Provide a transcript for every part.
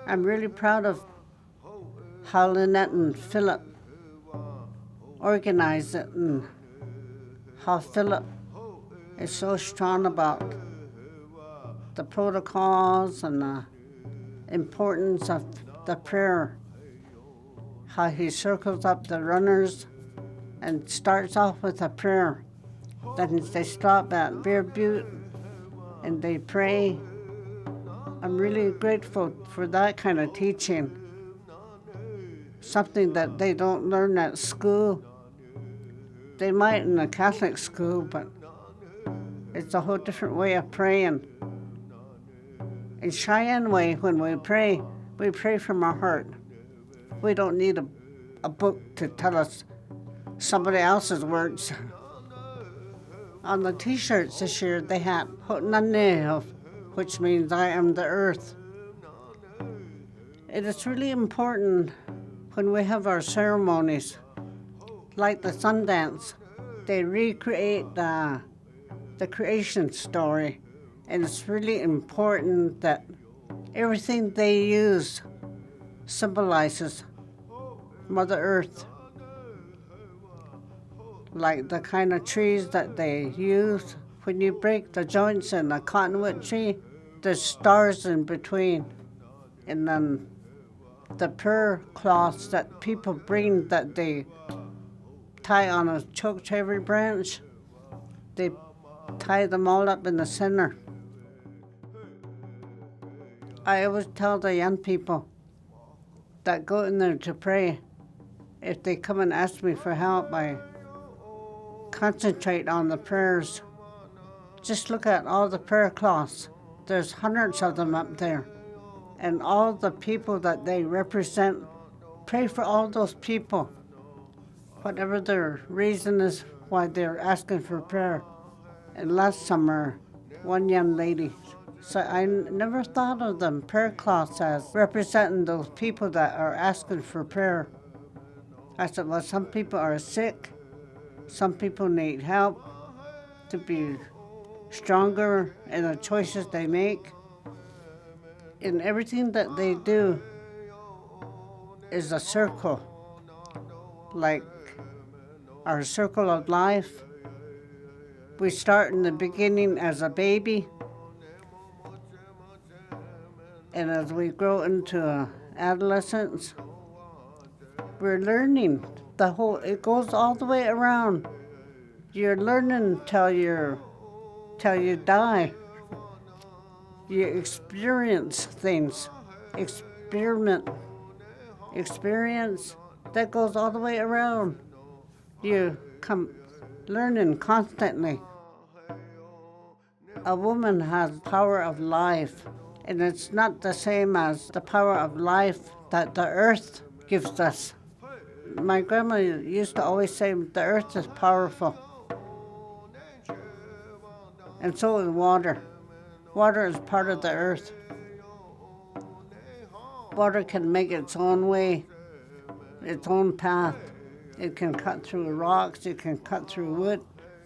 I'm really proud of how Lynette and Philip organized it, and how Philip is so strong about the protocols and the importance of the prayer, how he circles up the runners and starts off with a prayer. Then they stop at Bear Butte and they pray. I'm really grateful for that kind of teaching, something that they don't learn at school. They might in a Catholic school, but it's a whole different way of praying. In Cheyenne way, when we pray from our heart. We don't need a book to tell us somebody else's words. On the t-shirts this year, they had Hotnane, which means I am the earth. It is really important when we have our ceremonies, like the Sundance. They recreate the creation story, and it's really important that everything they use symbolizes Mother Earth. Like the kind of trees that they use. When you break the joints in a cottonwood tree, there's stars in between. And then the prayer cloths that people bring that they tie on a chokecherry branch, they tie them all up in the center. I always tell the young people that go in there to pray, if they come and ask me for help, I concentrate on the prayers. Just look at all the prayer cloths. There's hundreds of them up there. And all the people that they represent, pray for all those people, whatever their reason is why they're asking for prayer. And last summer, one young lady said, I never thought of them prayer cloths as representing those people that are asking for prayer. I said, well, some people are sick. Some people need help to be stronger in the choices they make. And everything that they do is a circle, like our circle of life. We start in the beginning as a baby, and as we grow into adolescence, we're learning it goes all the way around. You're learning till you die. You experience things, experience, that goes all the way around. You come learning constantly. A woman has power of life, and it's not the same as the power of life that the earth gives us. My grandma used to always say, the earth is powerful. And so is water. Water is part of the earth. Water can make its own way, its own path. It can cut through rocks, it can cut through wood,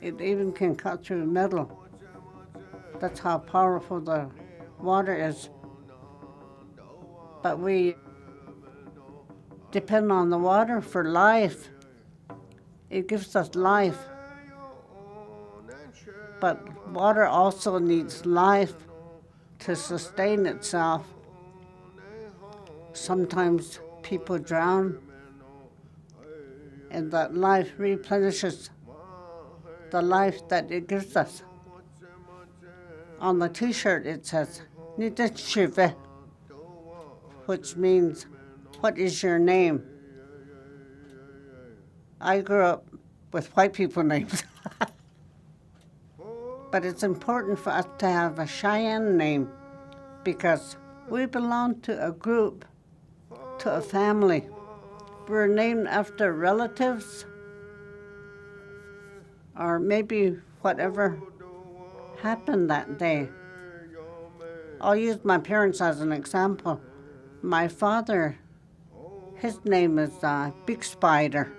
it even can cut through metal. That's how powerful the water is. But we depend on the water for life. It gives us life. But water also needs life to sustain itself. Sometimes people drown, and that life replenishes the life that it gives us. On the t-shirt it says, "Nidashive," which means, what is your name? I grew up with white people names. But it's important for us to have a Cheyenne name because we belong to a group, to a family. We're named after relatives or maybe whatever happened that day. I'll use my parents as an example. My father, his name is Big Spider,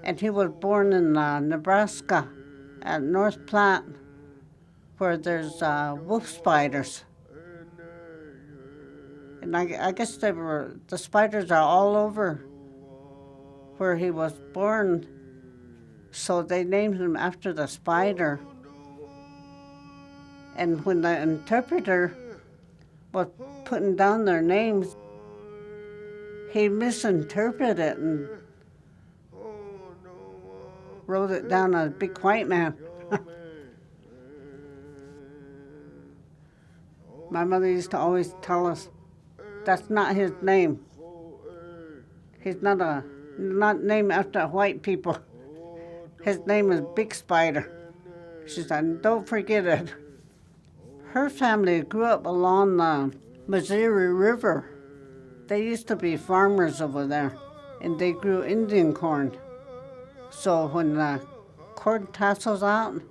and he was born in Nebraska at North Platte. where there's wolf spiders. And I guess the spiders are all over where he was born. So they named him after the spider. And when the interpreter was putting down their names, he misinterpreted it and wrote it down as Big White Man. My mother used to always tell us, that's not his name. He's not named after white people. His name is Big Spider. She said, don't forget it. Her family grew up along the Missouri River. They used to be farmers over there, and they grew Indian corn. So when the corn tassels out,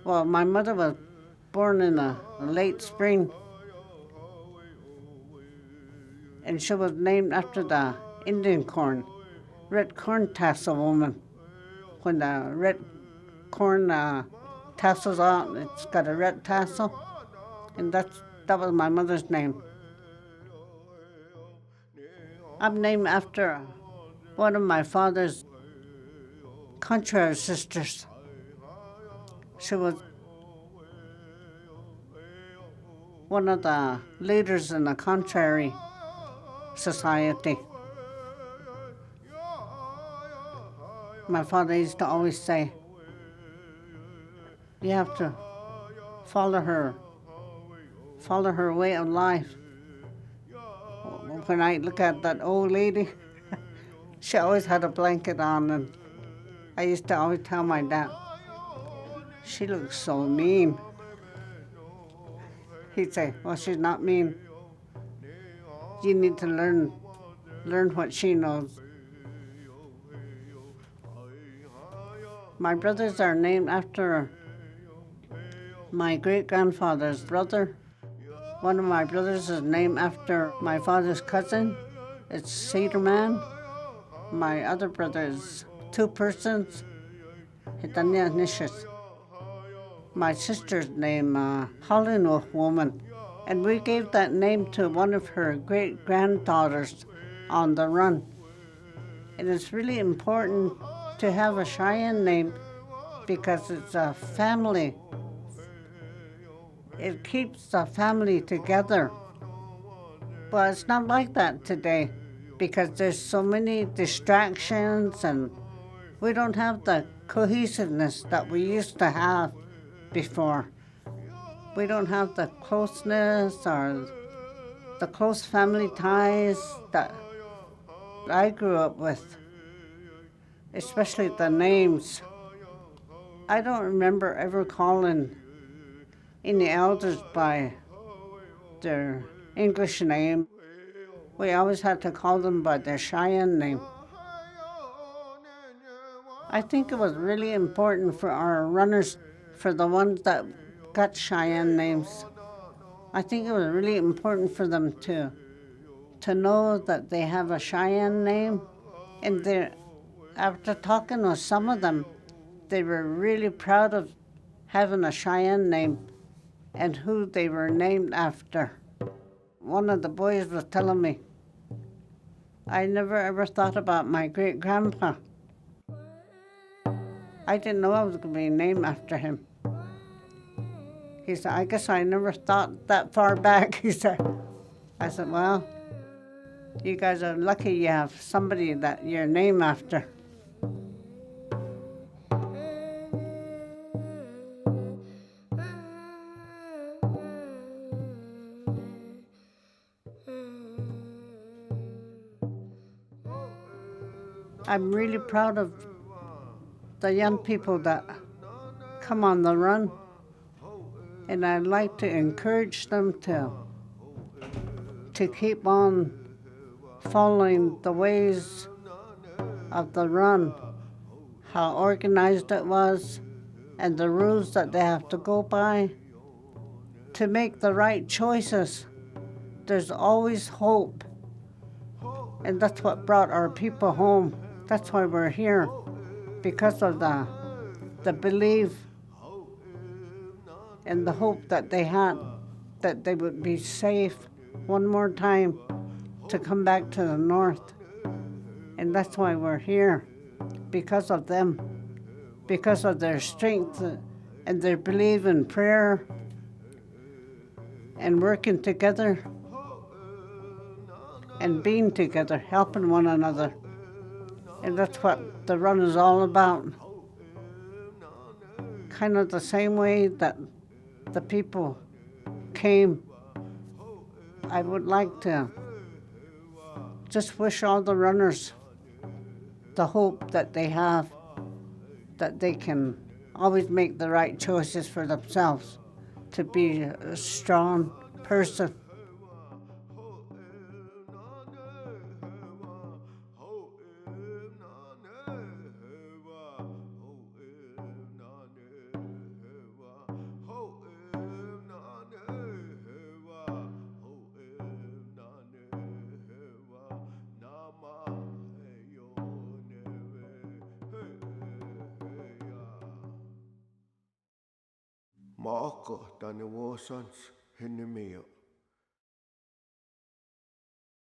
well, my mother was born in the late spring, and she was named after the Indian corn, red corn tassel woman. When the red corn tassels out, it's got a red tassel, and that was my mother's name. I'm named after one of my father's contrary sisters. She was one of the leaders in the contrary society. My father used to always say, you have to follow her way of life. When I look at that old lady, she always had a blanket on, and I used to always tell my dad, she looks so mean. He'd say, well, she's not mean. You need to learn what she knows. My brothers are named after my great-grandfather's brother. One of my brothers is named after my father's cousin. It's Cedar Man. My other brother is two persons. My sister's name, Hollywood Woman. And we gave that name to one of her great-granddaughters on the run. And it's really important to have a Cheyenne name because it's a family. It keeps the family together. But it's not like that today because there's so many distractions and we don't have the cohesiveness that we used to have before. We don't have the closeness or the close family ties that I grew up with, especially the names. I don't remember ever calling any elders by their English name. We always had to call them by their Cheyenne name. I think it was really important for our runners, for the ones that got Cheyenne names. I think it was really important for them to know that they have a Cheyenne name. And after talking with some of them, they were really proud of having a Cheyenne name and who they were named after. One of the boys was telling me, I never ever thought about my great-grandpa. I didn't know I was going to be named after him. He said, I guess I never thought that far back, he said. I said, well, you guys are lucky you have somebody that you're named after. I'm really proud of the young people that come on the run, and I'd like to encourage them to keep on following the ways of the run, how organized it was, and the rules that they have to go by to make the right choices. There's always hope, and that's what brought our people home. That's why we're here, because of the belief and the hope that they had that they would be safe one more time to come back to the north. And that's why we're here, because of them, because of their strength and their belief in prayer and working together and being together, helping one another. And that's what the run is all about. Kind of the same way that the people came. I would like to just wish all the runners the hope that they have, that they can always make the right choices for themselves, to be a strong person. Maako tänne vuosans hinne mio.